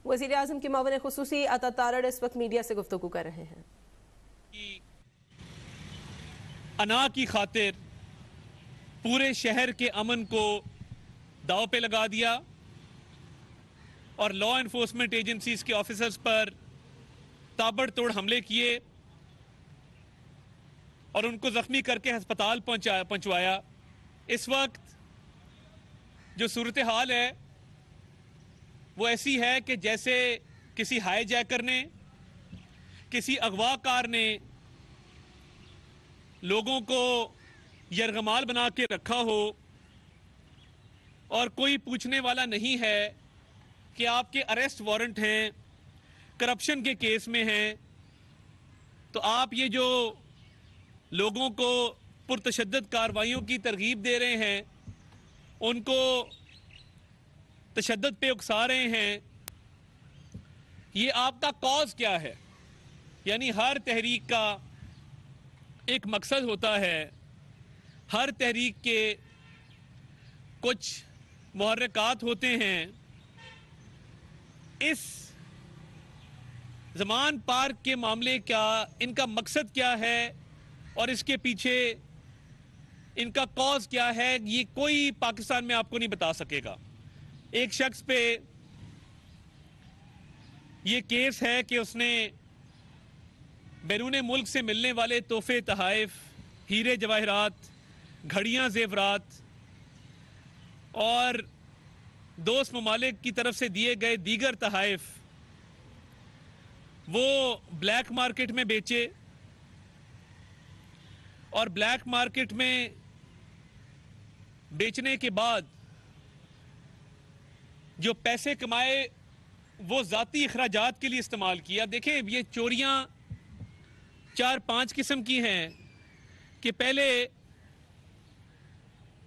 वज़ीर आज़म के मावन खुसूसी अता तारड़ इस वक्त मीडिया से गुफ्तगू कर रहे हैं। अना की खातिर पूरे शहर के अमन को दाव पे लगा दिया और लॉ एनफोर्समेंट एजेंसीज के ऑफिसर्स पर ताबड़तोड़ हमले किए और उनको जख्मी करके अस्पताल पहुंचवाया। इस वक्त जो सूरत हाल है वो ऐसी है कि जैसे किसी हाईजैकर ने, किसी अगवाकार ने लोगों को यरगमाल बना के रखा हो और कोई पूछने वाला नहीं है कि आपके अरेस्ट वारंट हैं, करप्शन के केस में हैं, तो आप ये जो लोगों को पुरतशद्दद कार्रवाइयों की तरगीब दे रहे हैं, उनको तशद्दुद पे उकसा रहे हैं, ये आपका कॉज क्या है? यानी हर तहरीक का एक मकसद होता है, हर तहरीक के कुछ मुहर्रिकात होते हैं। इस ज़मान पार्क के मामले का इनका मकसद क्या है और इसके पीछे इनका कॉज क्या है, ये कोई पाकिस्तान में आपको नहीं बता सकेगा। एक शख्स पे ये केस है कि उसने बैरून मुल्क से मिलने वाले तोहफे, तहाइफ, हीरे जवाहरात, घड़ियां, जेवरात और दोस्त ममालिक की तरफ से दिए गए दीगर तहाइफ वो ब्लैक मार्केट में बेचे और ब्लैक मार्केट में बेचने के बाद जो पैसे कमाए वो जाती अखराजात के लिए इस्तेमाल किया। देखें, ये चोरियां 4-5 किस्म की हैं कि पहले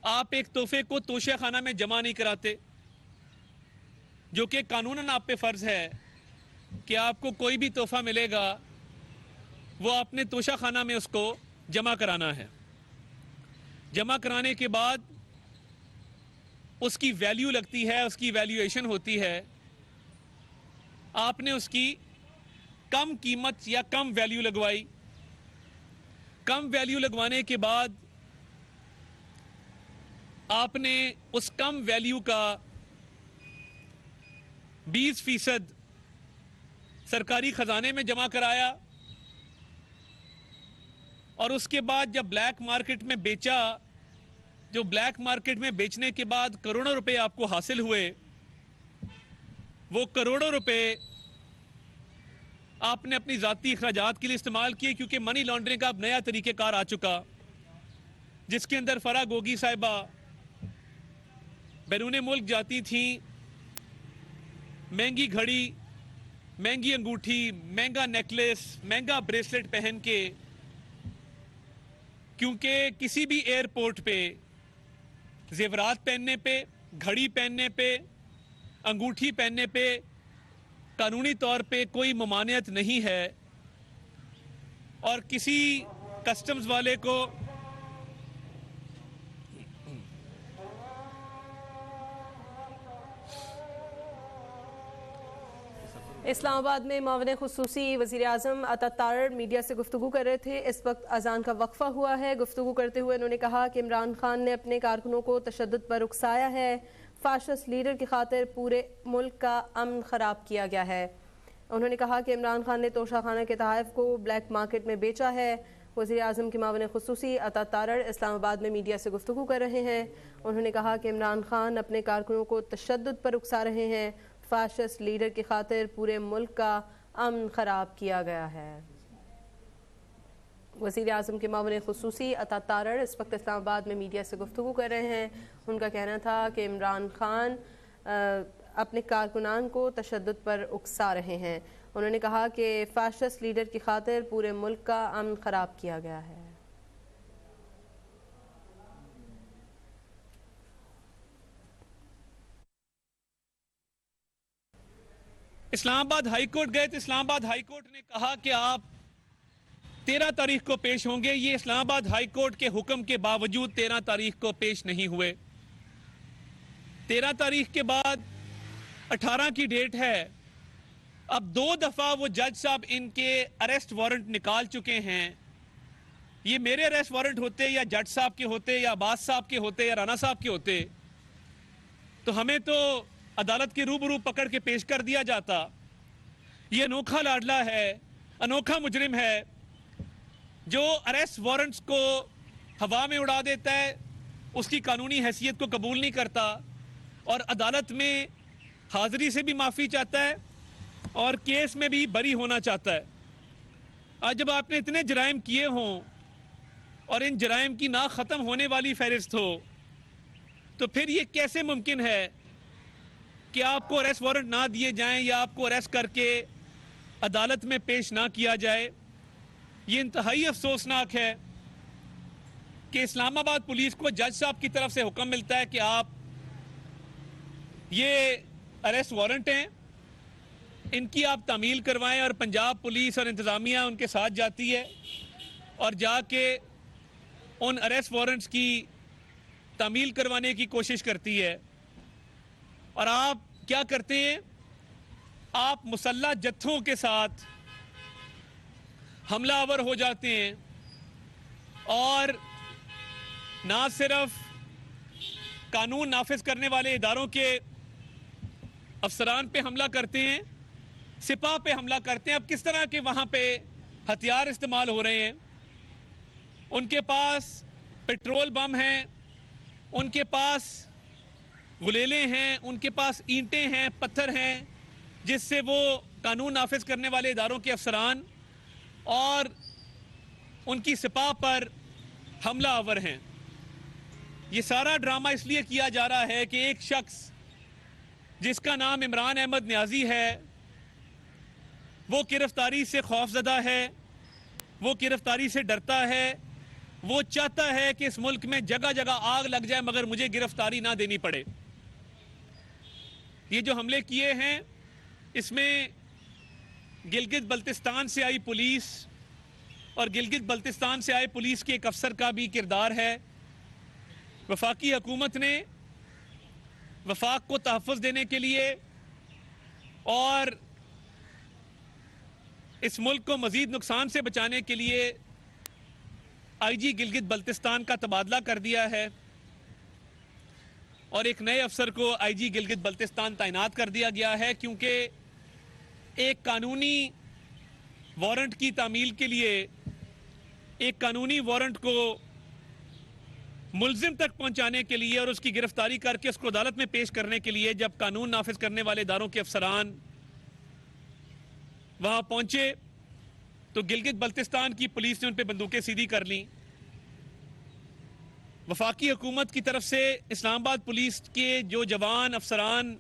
आप एक तोहफे को तोशा खाना में जमा नहीं कराते, जो कि कानूनन आप पे फर्ज है कि आपको कोई भी तोहफा मिलेगा वो आपने तोशा खाना में उसको जमा कराना है। जमा कराने के बाद उसकी वैल्यू लगती है, उसकी वैल्यूएशन होती है। आपने उसकी कम कीमत या कम वैल्यू लगवाई। कम वैल्यू लगवाने के बाद आपने उस कम वैल्यू का 20% सरकारी खजाने में जमा कराया और उसके बाद जब ब्लैक मार्केट में बेचा, जो ब्लैक मार्केट में बेचने के बाद करोड़ों रुपए आपको हासिल हुए, वो करोड़ों रुपए आपने अपनी जाती अखराजात के लिए इस्तेमाल किए, क्योंकि मनी लॉन्ड्रिंग का अब नया तरीक़ेकार आ चुका, जिसके अंदर फराह गोगी साहिबा बैरून मुल्क जाती थी, महंगी घड़ी, महंगी अंगूठी, महंगा नेकलेस, महंगा ब्रेसलेट पहन के, क्योंकि किसी भी एयरपोर्ट पे जेवरात पहनने पे, घड़ी पहनने पे, अंगूठी पहनने पे कानूनी तौर पे कोई ममानियत नहीं है और किसी कस्टम्स वाले को इस्लामाबाद में मावन खुसूसी वज़ीर आज़म अता तारड़ मीडिया से गुफ्तगू कर रहे थे। इस वक्त अजान का वक्फा हुआ है। गुफ्तगू करते हुए उन्होंने कहा कि इमरान खान ने अपने कारकुनों को तशद्दुद पर उकसाया है, फाशिस्ट लीडर की खातिर पूरे मुल्क का अमन ख़राब किया गया है। उन्होंने कहा कि इमरान खान ने तोशा खाना के तहाइफ को ब्लैक मार्केट में बेचा है। वज़ीर आज़म के मावन खुसूसी अता तारड़ इस्लामाबाद में मीडिया से गुफ्तगू कर रहे हैं। उन्होंने कहा कि इमरान खान अपने कारकुनों को तशद्दुद पर उकसा रहे हैं, फाशिस्ट लीडर की खातिर पूरे मुल्क का अमन ख़राब किया गया है। वज़ीर आज़म के मामले खुसूसी अता तारड़ इस वक्त इस्लामाबाद में मीडिया से गुफ्तगू कर रहे हैं। उनका कहना था कि इमरान खान अपने कारकुनान को तशद्दुद पर उकसा रहे हैं। उन्होंने कहा कि फाशिस्ट लीडर की खातिर पूरे मुल्क का अमन ख़राब किया गया है। इस्लामाबाद हाई कोर्ट गए तो इस्लामाबाद हाई कोर्ट ने कहा कि आप 13 तारीख को पेश होंगे। ये इस्लामाबाद हाई कोर्ट के हुक्म के बावजूद 13 तारीख को पेश नहीं हुए। 13 तारीख के बाद 18 की डेट है अब 2 दफा वो जज साहब इनके अरेस्ट वारंट निकाल चुके हैं। ये मेरे अरेस्ट वारंट होते या जज साहब के होते या अब्बास साहब के होते या राना साहब के होते तो हमें तो अदालत के रूबरू पकड़ के पेश कर दिया जाता। ये अनोखा लाडला है, अनोखा मुजरिम है जो अरेस्ट वारंट्स को हवा में उड़ा देता है, उसकी कानूनी हैसियत को कबूल नहीं करता और अदालत में हाजिरी से भी माफ़ी चाहता है और केस में भी बरी होना चाहता है। आज जब आपने इतने जराइम किए हों और इन जराइम की ना ख़त्म होने वाली फहरिस्त हो तो फिर ये कैसे मुमकिन है कि आपको अरेस्ट वारंट ना दिए जाएं या आपको अरेस्ट करके अदालत में पेश ना किया जाए। ये इंतहाई अफसोसनाक है कि इस्लामाबाद पुलिस को जज साहब की तरफ से हुक्म मिलता है कि आप ये अरेस्ट वारंट हैं, इनकी आप तामील करवाएं और पंजाब पुलिस और इंतज़ामिया उनके साथ जाती है और जाके उन अरेस्ट वारंट्स की तामील करवाने की कोशिश करती है। और आप क्या करते हैं, आप मुसल्लह जत्थों के साथ हमलावर हो जाते हैं और ना सिर्फ कानून नाफिज करने वाले इदारों के अफसरान पे हमला करते हैं, सिपाह पे हमला करते हैं। अब किस तरह के वहाँ पे हथियार इस्तेमाल हो रहे हैं, उनके पास पेट्रोल बम हैं, उनके पास गुलेले हैं, उनके पास ईंटें हैं, पत्थर हैं, जिससे वो कानून नाफिज करने वाले इदारों के अफसरान और उनकी सिपाह पर हमला आवर हैं। ये सारा ड्रामा इसलिए किया जा रहा है कि एक शख्स जिसका नाम इमरान अहमद न्याजी है वो गिरफ्तारी से खौफजदा है, वो गिरफ्तारी से डरता है, वो चाहता है कि इस मुल्क में जगह जगह आग लग जाए मगर मुझे गिरफ्तारी ना देनी पड़े। ये जो हमले किए हैं इसमें गिलगित बल्तिस्तान से आई पुलिस और गिलगित बल्तिस्तान से आए पुलिस के एक अफसर का भी किरदार है। वफाकी हुकूमत ने वफाक को तहफ़्फ़ुज़ देने के लिए और इस मुल्क को मज़ीद नुकसान से बचाने के लिए आईजी गिलगित बल्तिस्तान का तबादला कर दिया है और एक नए अफसर को आईजी गिलगित बल्तिस्तान तैनात कर दिया गया है, क्योंकि एक कानूनी वारंट की तामील के लिए, एक कानूनी वारंट को मुलजिम तक पहुंचाने के लिए और उसकी गिरफ्तारी करके उसको अदालत में पेश करने के लिए जब कानून नाफिज करने वाले इदारों के अफसरान वहां पहुंचे तो गिलगित बल्तिस्तान की पुलिस ने उन पर बंदूकें सीधी कर ली। वफाकी हुकूमत की तरफ से इस्लामाबाद पुलिस के जो जवान अफसरान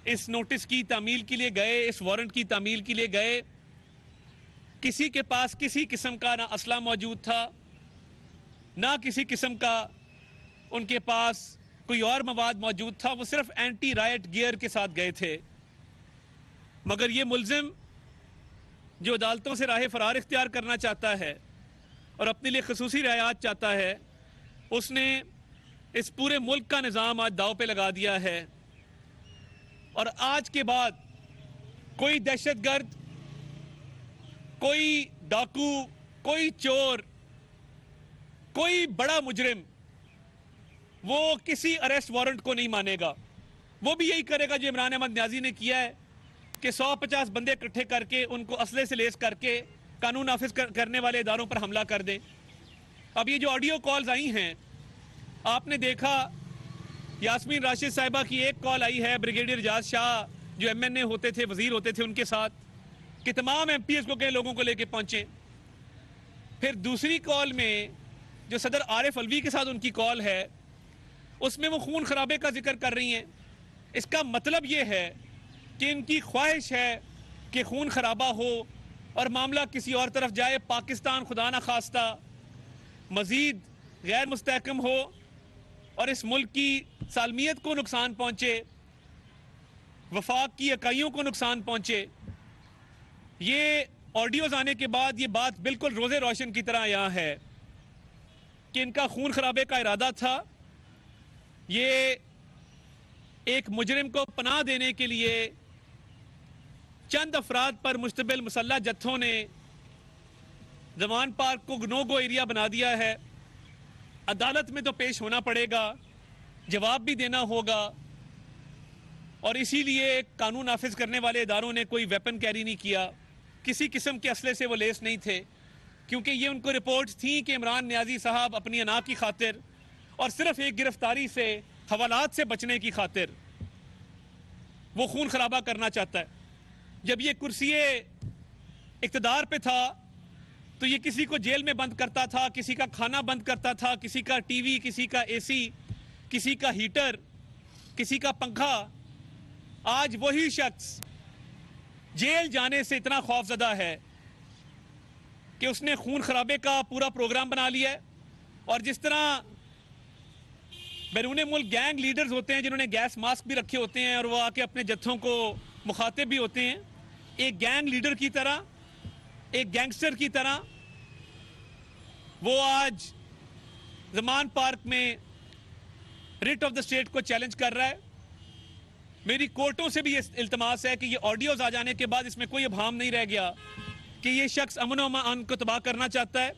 इस नोटिस की तामील के लिए गए, इस वारंट की तामील के लिए गए, किसी के पास किसी किस्म का ना असला मौजूद था, ना किसी किस्म का उनके पास कोई और मवाद मौजूद था। वो सिर्फ एंटी राइट गियर के साथ गए थे। मगर ये मुलजिम जो अदालतों से राह फरार इख्तियार करना चाहता है और अपने लिए खसूसी रियायत चाहता है, उसने इस पूरे मुल्क का निज़ाम आज दाव पे लगा दिया है। और आज के बाद कोई दहशतगर्द, कोई डाकू, कोई चोर, कोई बड़ा मुजरिम वो किसी अरेस्ट वारंट को नहीं मानेगा। वो भी यही करेगा जो इमरान अहमद न्याजी ने किया है कि 150 बंदे इकट्ठे करके उनको असले से लेस करके कानून नाफिज करने वाले इदारों पर हमला कर दें। अब ये जो ऑडियो कॉल्स आई हैं, आपने देखा यास्मीन राशिद साहिबा की एक कॉल आई है ब्रिगेडियर एजाज शाह जो MNA होते थे, वजीर होते थे, उनके साथ कि तमाम MPs को कई लोगों को लेके पहुंचे। फिर दूसरी कॉल में जो सदर आरिफ अलवी के साथ उनकी कॉल है उसमें वो खून खराबे का जिक्र कर रही हैं। इसका मतलब ये है कि इनकी ख्वाहिश है कि खून खराबा हो और मामला किसी और तरफ जाए, पाकिस्तान खुदा न खास्ता मजीद गैर मुस्तहकम हो और इस मुल्क की सालमियत को नुकसान पहुंचे, वफाक की इकाइयों को नुकसान पहुंचे। ये ऑडियोज आने के बाद ये बात बिल्कुल रोज़े रोशन की तरह यहाँ है कि इनका खून खराबे का इरादा था। ये एक मुजरिम को पनाह देने के लिए चंद अफराद पर मुश्तबिल मुसल्लह जत्थों ने जमान पार्क को नो गो एरिया बना दिया है। अदालत में तो पेश होना पड़ेगा, जवाब भी देना होगा, और इसीलिए कानून नाफिज करने वाले इदारों ने कोई वेपन कैरी नहीं किया, किसी किस्म के असले से वो लेस नहीं थे, क्योंकि ये उनको रिपोर्ट्स थी कि इमरान नियाजी साहब अपनी अना की खातिर और सिर्फ एक गिरफ्तारी से, हवालात से बचने की खातिर वो खून खराबा करना चाहता है। जब ये कुर्सी इक्तदार पे था तो ये किसी को जेल में बंद करता था, किसी का खाना बंद करता था, किसी का टीवी, किसी का एसी, किसी का हीटर, किसी का पंखा। आज वही शख्स जेल जाने से इतना खौफजदा है कि उसने खून खराबे का पूरा प्रोग्राम बना लिया है। और जिस तरह बैरूने मुल्क गैंग लीडर्स होते हैं जिन्होंने गैस मास्क भी रखे होते हैं और वो आके अपने जत्थों को मुखातिब भी होते हैं, एक गैंग लीडर की तरह, एक गैंगस्टर की तरह वो आज जमान पार्क में रिट ऑफ द स्टेट को चैलेंज कर रहा है। मेरी कोर्टों से भी ये इल्तमास है कि ये ऑडियोज आ जाने के बाद इसमें कोई अभाम नहीं रह गया कि ये शख्स अमन व अमान को तबाह करना चाहता है,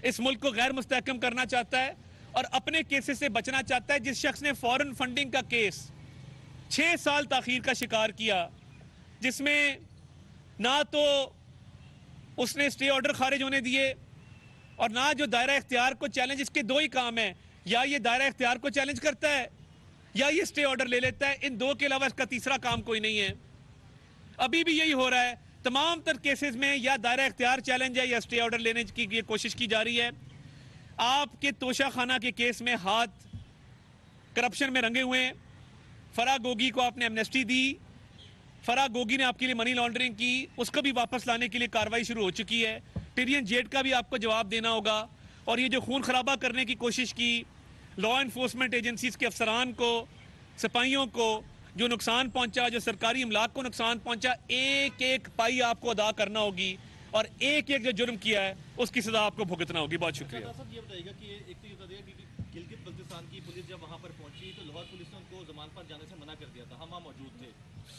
इस मुल्क को गैर मुस्तहकम करना चाहता है और अपने केसेस से बचना चाहता है। जिस शख्स ने फॉरेन फंडिंग का केस 6 साल ताखीर का शिकार किया, जिसमें ना तो उसने स्टे ऑर्डर खारिज होने दिए और ना जो दायरा इख्तियार को चैलेंज, इसके दो ही काम है, या ये दायरा इख्तियार को चैलेंज करता है या ये स्टे ऑर्डर ले लेता है। इन दो के अलावा इसका तीसरा काम कोई नहीं है। अभी भी यही हो रहा है। तमाम तर केसेस में या दायरा इख्तियार चैलेंज है या स्टे ऑर्डर लेने की ये कोशिश की जा रही है। आपके तोशा खाना के केस में हाथ करप्शन में रंगे हुए हैं। फराह गोगी को आपने एमनेस्टी दी, फराह गोगी ने आपके लिए मनी लॉन्ड्रिंग की, उसको भी वापस लाने के लिए कार्रवाई शुरू हो चुकी है। टिरियन जेट का भी आपको जवाब देना होगा। और ये जो खून खराबा करने की कोशिश की, लॉ एनफोर्समेंट एजेंसीज के अफसरान को, सिपाहियों को जो नुकसान पहुंचा, जो सरकारी इमलाक को नुकसान पहुंचा, एक एक पाई आपको अदा करना होगी और एक एक जो जुर्म किया है उसकी सजा आपको भुगतना होगी। बहुत शुक्रिया। ये बताइएगा कि एक तो ये बताइएगा कि गिलगित बल्तिस्तान की पुलिस जब वहां पर पहुंची तो लाहौर पुलिस ने उनको जमान पर जाने से मना कर दिया था, हम वहाँ मौजूद थे,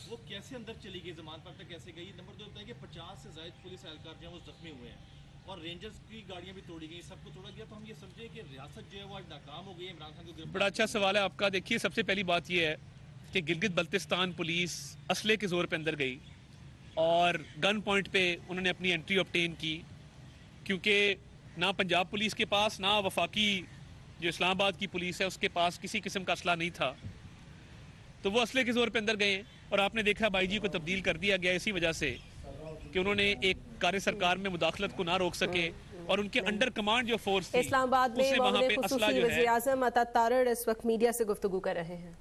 वो कैसे अंदर चली गई, जमान पर तक कैसे गई? नंबर 2 बताइए 50 से ज्यादा पुलिस एहलकार जो है वो जख्मी हुए हैं और रेंजर्स की गाड़ियां भी तोड़ी गई, सबको तोड़ा गया। तो हम ये समझे कि रियासत जो है वो आज नाकाम हो गई है इमरान खान को गिरफ्तार। बड़ा अच्छा सवाल है आपका। देखिए, सबसे पहली बात यह है कि गिलगित बल्तिस्तान पुलिस असले के जोर पे अंदर गई और गन पॉइंट पे उन्होंने अपनी एंट्री ऑब्टेन की, क्योंकि ना पंजाब पुलिस के पास, ना वफाकी जो इस्लामाबाद की पुलिस है उसके पास किसी किस्म का असला नहीं था। तो वो असले के जोर पे अंदर गए और आपने देखा बाईजी को तब्दील कर दिया गया इसी वजह से कि उन्होंने एक कार्य सरकार में मुदाखलत को ना रोक सके और उनके अंडर कमांड जो फोर्स थी इस्लामाबाद में वहाँ पे असला जो है। वज़ीर-ए-आज़म अता तारड़ इस वक्त मीडिया से गुफ्तगू कर रहे हैं।